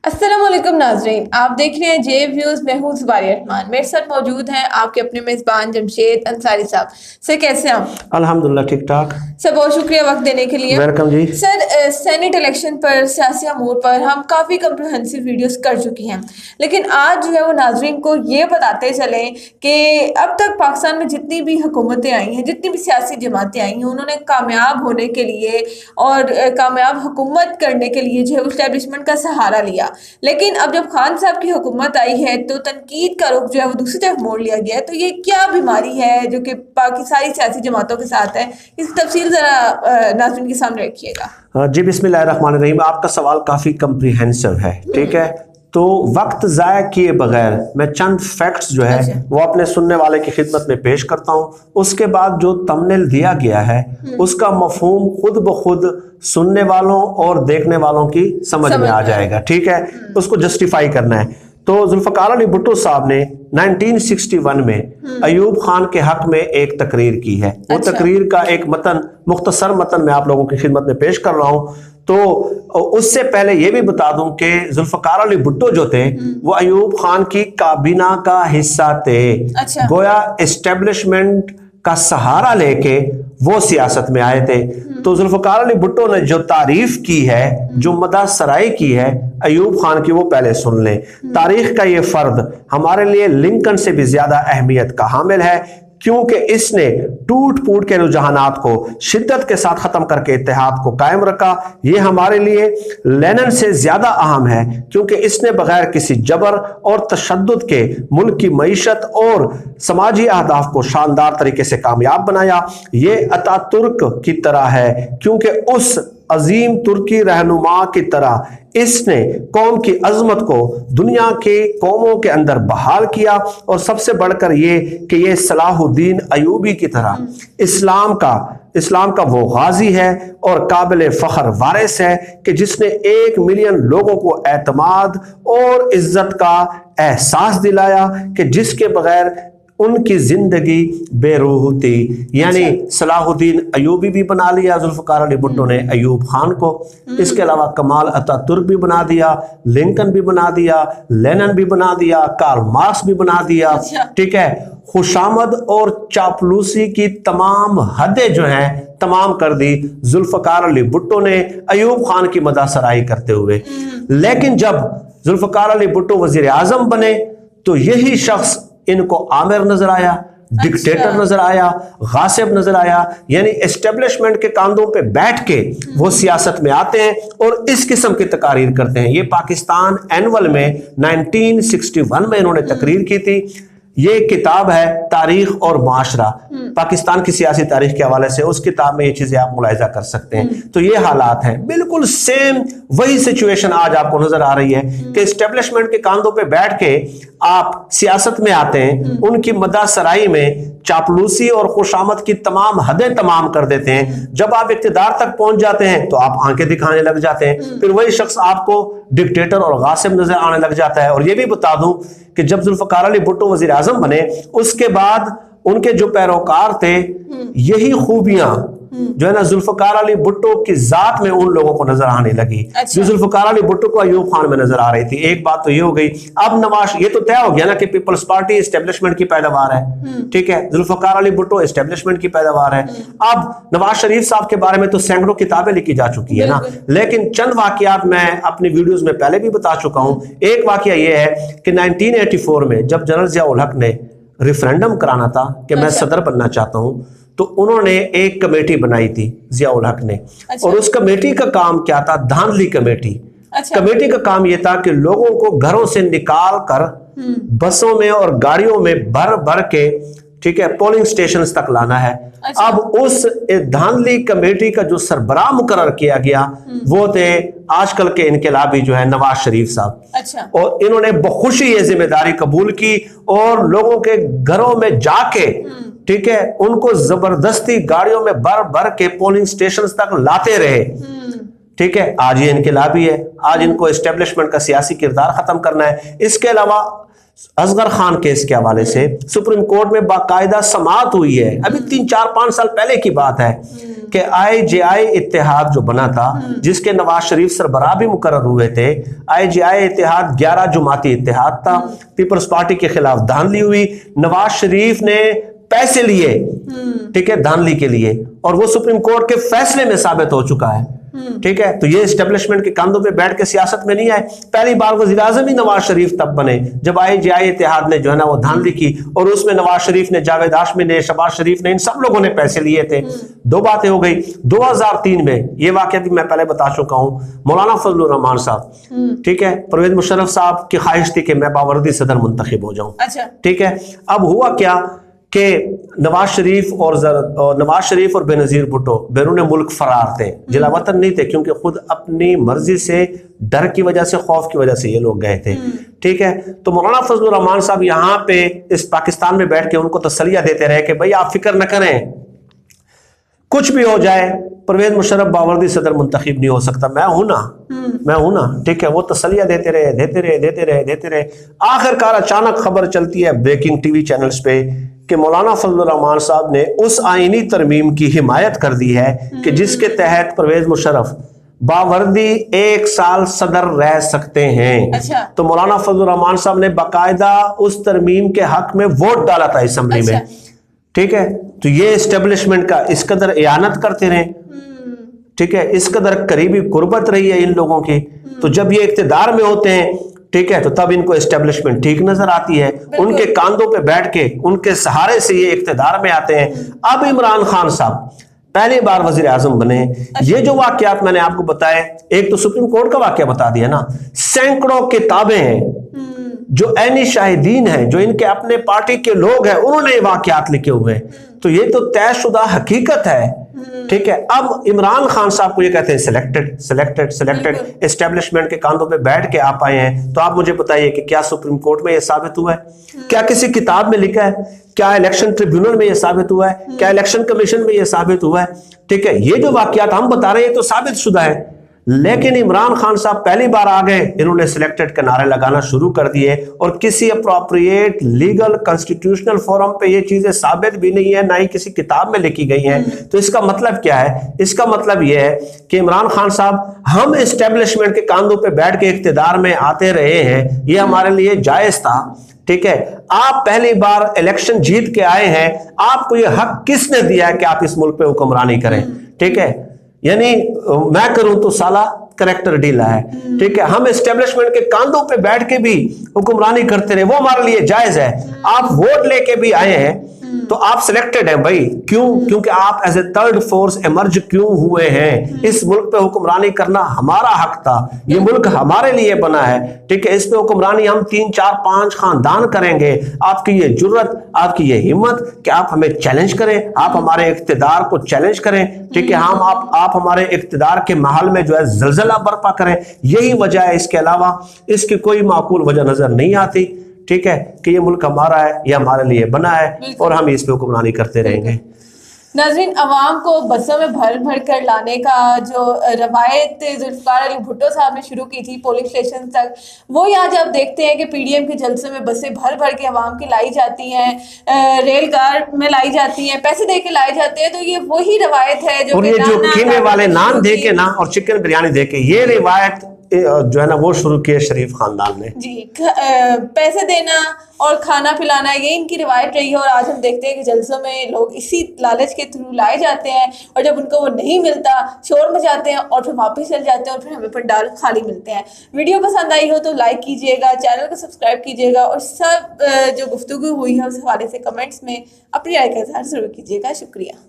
अस्सलाम वालेकुम नाजरीन, आप देख रहे हैं जे व्यूज। मैं हूँ ज़ुबारी रहमान। मेरे साथ मौजूद हैं आपके अपने मेज़बान जमशेद अंसारी साहब। सर कैसे हैं आप? अल्हम्दुलिल्लाह ठीक ठाक। सर बहुत शुक्रिया वक्त देने के लिए। वेलकम जी। सर सेनेट इलेक्शन पर, सियासी अमूर पर हम काफ़ी कम्प्रिहेंसिव वीडियोस कर चुके हैं, लेकिन आज जो है वो नाजरीन को ये बताते चलें कि अब तक पाकिस्तान में जितनी भी हुकूमतें आई हैं, जितनी भी सियासी जमातें आई हैं, उन्होंने कामयाब होने के लिए और कामयाब हुकूमत करने के लिए जो है इस्टेब्लिशमेंट का सहारा लिया। लेकिन अब जब खान साहब की हुकूमत आई है तो तनकीद का रुख जो है वो दूसरी तरफ मोड़ लिया गया है। तो ये क्या बीमारी है जो कि बाकी सारी सियासी जमातों के साथ है? इसकी तफसील ज़रा नाज़रीन के सामने रखिएगा। जी बिस्मिल्लाहिर्रहमानिर्रहीम। आपका सवाल काफ़ी कम्प्रिहेंसिव है, ठीक है। तो वक्त ज़ाया किए बगैर मैं चंद फैक्ट्स जो है वो अपने सुनने वाले की खिदमत में पेश करता हूँ। उसके बाद जो थंबनेल दिया गया है उसका मफहूम खुद ब खुद सुनने वालों और देखने वालों की समझ में आ जाएगा, ठीक है। उसको जस्टिफाई करना है। तो जुल्फ़िकार अली भुट्टो साहब ने 1961 में अयूब खान के हक में एक तकरीर की है। वो तकरीर का एक मतन, मुख्तसर मतन मैं आप लोगों की खिदमत में पेश कर रहा हूँ। तो उससे पहले ये भी बता दूं कि जुल्फ़िकार अली भुट्टो जो थे वो अयूब खान की काबीना का हिस्सा थे। गोया एस्टेब्लिशमेंट का सहारा लेके वो सियासत में आए थे। तो जुल्फ़िकार अली भुट्टो ने जो तारीफ की है, जो मदा सराई की है अयूब खान की, वो पहले सुन लें। तारीख का ये फर्द हमारे लिए लिंकन से भी ज्यादा अहमियत का हामिल है, क्योंकि इसने टूट फूट के रुझानात को शिद्दत के साथ खत्म करके इत्तेहाद को कायम रखा। ये हमारे लिए लेनिन से ज्यादा अहम है, क्योंकि इसने बगैर किसी जबर और तशद्दुद के मुल्क की मईशत और समाजी अहदाफ को शानदार तरीके से कामयाब बनाया। ये अतातुर्क की तरह है, क्योंकि उस अजीम तुर्की रहनुमा की तरह इसने कौम की अजमत को दुनिया के कौमों के अंदर बहाल किया। और सबसे बढ़कर ये कि ये सलाहुद्दीन अयूबी की तरह इस्लाम का वो गाजी है और काबिल फख्र वारिस है कि जिसने 1 मिलियन लोगों को एतमाद और इज्जत का एहसास दिलाया कि जिसके बगैर उनकी जिंदगी बेरूह थी। यानी सलाहुद्दीन अयूबी भी बना लिया जुल्फ़िकार अली भुट्टो ने अयूब खान को। इसके अलावा कमाल अतातुर्क भी बना दिया, लिंकन भी बना दिया, लेनिन भी बना दिया, कार्ल मार्क्स भी बना दिया, ठीक है। खुशामद और चापलूसी की तमाम हदें जो हैं तमाम कर दी जुल्फ़िकार अली भुट्टो ने अयूब खान की मदासराई करते हुए। लेकिन जब जुल्फ़िकार अली भुट्टो वज़ीर आज़म बने तो यही शख्स इनको आमिर नजर आया, डिक्टेटर नजर आया, गासिब नजर आया। यानी एस्टेब्लिशमेंट के कांधों पे बैठ के वो सियासत में आते हैं और इस किस्म की तकारीर करते हैं। ये पाकिस्तान एनुअल में 1961 में इन्होंने तकरीर की थी। ये किताब है तारीख और माशरा, पाकिस्तान की सियासी तारीख के हवाले से। उस किताब में ये चीजें आप मुलाहिजा कर सकते हैं। तो ये हालात हैं, बिल्कुल सेम वही सिचुएशन आज आपको नजर आ रही है कि एस्टेब्लिशमेंट के कांधों पे बैठ के आप सियासत में आते हैं, उनकी मदासराई में चापलूसी और खुशामद की तमाम हदें तमाम कर देते हैं। जब आप इक़्तिदार तक पहुंच जाते हैं तो आप आंखें दिखाने लग जाते हैं, फिर वही शख्स आपको डिक्टेटर और गासिब नजर आने लग जाता है। और ये भी बता दूं कि जब जुल्फ़िकार अली भुट्टो वज़ीर आज़म बने उसके बाद उनके जो पैरोकार थे, यही खूबियां जो है ना जुल्फ़िकार अली भुट्टो की जात में उन लोगों को नजर आने लगी जो जुल्फ़िकार अली भुट्टो को अयूब खान में नजर आ रही थी। एक बात तो ये हो गई। अब नवाज, ये तो तय हो गया ना कि पीपल्स पार्टी एस्टेब्लिशमेंट की पैदावार है, ठीक है। जुल्फ़िकार अली भुट्टो एस्टेब्लिशमेंट की पैदावार है। अब नवाज शरीफ साहब के बारे में तो सैकड़ों किताबें लिखी जा चुकी है ना, लेकिन चंद वाकयात मैं अपनी वीडियोज में पहले भी बता चुका हूं। एक वाकया यह है कि 1984 में जब जनरल ज़िया-उल हक ने रिफरेंडम कराना था कि मैं सदर बनना चाहता हूं, तो उन्होंने एक कमेटी बनाई थी ज़िया-उल हक ने। और उस कमेटी का काम क्या था? धांधली कमेटी। कमेटी का काम यह था कि लोगों को घरों से निकाल कर बसों में और गाड़ियों में भर भर के, ठीक है, पोलिंग स्टेशन तक लाना है। अब उस धांधली कमेटी का जो सरबराह मुकर्रर किया गया वो थे आजकल के इनकलाबी जो है नवाज शरीफ साहब। और इन्होंने बखुशी ये जिम्मेदारी कबूल की और लोगों के घरों में जाके, ठीक है, उनको जबरदस्ती गाड़ियों में भर भर के पोलिंग स्टेशन तक लाते रहे, ठीक है। आज ये इनकलाबी है, आज इनको एस्टेब्लिशमेंट का सियासी किरदार खत्म करना है। इसके अलावा असगर खान केस के हवाले से सुप्रीम कोर्ट में बाकायदा समाअत हुई है, अभी 3-4-5 साल पहले की बात है कि IJI इत्तेहाद जो बना था, जिसके नवाज शरीफ सरबराह भी मुकर्रर हुए थे। IJI इत्तेहाद 11 जुमाती इत्तेहाद था, पीपल्स पार्टी के खिलाफ धांधली हुई, नवाज शरीफ ने पैसे लिए, ठीक है, धांधली के लिए, और वो सुप्रीम कोर्ट के फैसले में साबित हो चुका है, ठीक है। तो ये एस्टेब्लिशमेंट के कंधों पे बैठ के सियासत में नहीं आए। पहली बार वज़ीर आज़म ही नवाज शरीफ तब बने जब IJI इत्तेहाद ने जो है ना वो धांधली की, और उसमें नवाज शरीफ ने, जावेद हाशमी ने, शहबाज शरीफ ने, इन सब लोगों ने पैसे लिए थे। दो बातें हो गई। 2003 में ये वाकया भी मैं पहले बता चुका हूं, मौलाना फजलुर रहमान साहब, ठीक है, परवेज मुशर्रफ साहब की ख्वाहिश थी कि मैं बावरदी सदर मुंतखब हो जाऊं, अच्छा, ठीक है। अब हुआ क्या कि नवाज शरीफ और बेनजीर भुट्टो बैरून मुल्क फरार थे, जिला वतन नहीं थे, क्योंकि खुद अपनी मर्जी से, डर की वजह से, खौफ की वजह से ये लोग गए थे, ठीक है। तो मौलाना फजलुर रहमान साहब यहाँ पे इस पाकिस्तान में बैठ के उनको तसलिया देते रहे कि भाई आप फिक्र न करें, कुछ भी हो जाए परवेज मुशर्रफ बावरदी सदर मुंतखब नहीं हो सकता, मैं हूं ना, ठीक है। वो तसलिया देते रहे। आखिरकार अचानक खबर चलती है ब्रेकिंग टीवी चैनल्स पे कि मौलाना फजलुर रहमान साहब ने उस आईनी तरमीम की हिमायत कर दी है कि जिसके तहत परवेज मुशर्रफ बावरदी 1 साल सदर रह सकते हैं। अच्छा। तो मौलाना फजलुर रहमान साहब ने बाकायदा उस तरमीम के हक में वोट डाला था असेंबली में, ठीक है। तो ये एस्टेब्लिशमेंट का इस कदर इयानत करते रहे, ठीक है, इस कदर करीबी कुर्बत रही है इन लोगों की। तो जब ये इख्तिदार में होते हैं, ठीक है, तो तब इनको एस्टेब्लिशमेंट ठीक नजर आती है, उनके कांधों पे बैठ के, उनके सहारे से ये इख्तिदार में आते हैं। अब इमरान खान साहब पहली बार वजीर आजम बने। ये जो वाकयात मैंने आपको बताए, एक तो सुप्रीम कोर्ट का वाकया बता दिया ना, सैकड़ों किताबें हैं जो ऐनी शाहिदीन हैं, जो इनके अपने पार्टी के लोग हैं, उन्होंने ये वाकयात लिखे हुए हैं। तो ये तो तयशुदा हकीकत है, ठीक है। अब इमरान खान साहब को ये कहते हैं सिलेक्टेड एस्टेब्लिशमेंट के कांधों पे बैठ के आप आए हैं। तो आप मुझे बताइए कि क्या सुप्रीम कोर्ट में ये साबित हुआ है, क्या किसी किताब में लिखा है, क्या इलेक्शन ट्रिब्यूनल में ये साबित हुआ है, क्या इलेक्शन कमीशन में ये साबित हुआ है, ठीक है। ये जो वाकयात हम बता रहे हैं तो साबित शुदा है, लेकिन इमरान खान साहब पहली बार आ गए, इन्होंने सिलेक्टेड के नारे लगाना शुरू कर दिए, और किसी अप्रोप्रिएट लीगल कॉन्स्टिट्यूशनल फोरम पे ये चीजें साबित भी नहीं है, ना ही किसी किताब में लिखी गई हैं। तो इसका मतलब क्या है? इसका मतलब यह है कि इमरान खान साहब, हम एस्टेब्लिशमेंट के कांधों पे बैठ के इख्तिदार में आते रहे हैं, ये हमारे लिए जायज था, ठीक है। आप पहली बार इलेक्शन जीत के आए हैं, आपको ये हक किसने दिया है कि आप इस मुल्क पे हुक्मरानी करें, ठीक है। यानी मैं करूं तो साला करेक्टर ढीला है, ठीक है। हम एस्टेब्लिशमेंट के कांधों पे बैठ के भी हुक्मरानी करते रहे, वो हमारे लिए जायज है। आप वोट लेके भी आए हैं तो आप सिलेक्टेड हैं भाई, क्यों? क्योंकि आप as a third force emerge क्यों हुए हैं। इस मुल्क पे हुक्मरानी करना हमारा हक था, ये मुल्क हमारे लिए बना है, ठीक है। इस पे हुक्मरानी हम 3, 4, 5 खानदान करेंगे। आपकी ये जुर्रत, आपकी ये हिम्मत कि आप हमें चैलेंज करें, आप हमारे इख्तिदार को चैलेंज करें, ठीक है। हम आप हमारे इख्तिदार के महल में जो है जलजला बर्पा करें, यही वजह है। इसके अलावा इसकी कोई माकूल वजह नजर नहीं आती, ठीक है, कि ये मुल्क हमारा है, ये हमारे लिए बना है, और हम इस पे हुक्मरानी करते रहेंगे। नाज़रीन, अवाम को बसों में भर भर कर लाने का जो रवायत जुल्फ़िकार अली भुट्टो साहब ने शुरू की थी पुलिस स्टेशन तक, वो आज आप देखते हैं कि पीडीएम के जलसे में बसें भर भर के अवाम की लाई जाती हैं, रेल कार में लाई जाती हैं, पैसे दे के लाई जाते हैं। तो ये वही रवायत है जो, और ये जो कीमे वाले नान दे के ना और चिकन बिरयानी दे के, ये रिवायत जो है ना वो शुरू किए शरीफ खानदान ने जी। पैसे देना और खाना पिलाना, ये इनकी रिवायत रही है। और आज हम देखते हैं कि जलसों में लोग इसी लालच के थ्रू लाए जाते हैं, और जब उनको वो नहीं मिलता शोर मचाते हैं और फिर वापस चल जाते हैं, और फिर हमें पंडाल खाली मिलते हैं। वीडियो पसंद आई हो तो लाइक कीजिएगा, चैनल को सब्सक्राइब कीजिएगा, और सब जो गुफ्तगू हुई है उस हवाले से कमेंट्स में अपनी राय का इज़हार जरूर कीजिएगा। शुक्रिया।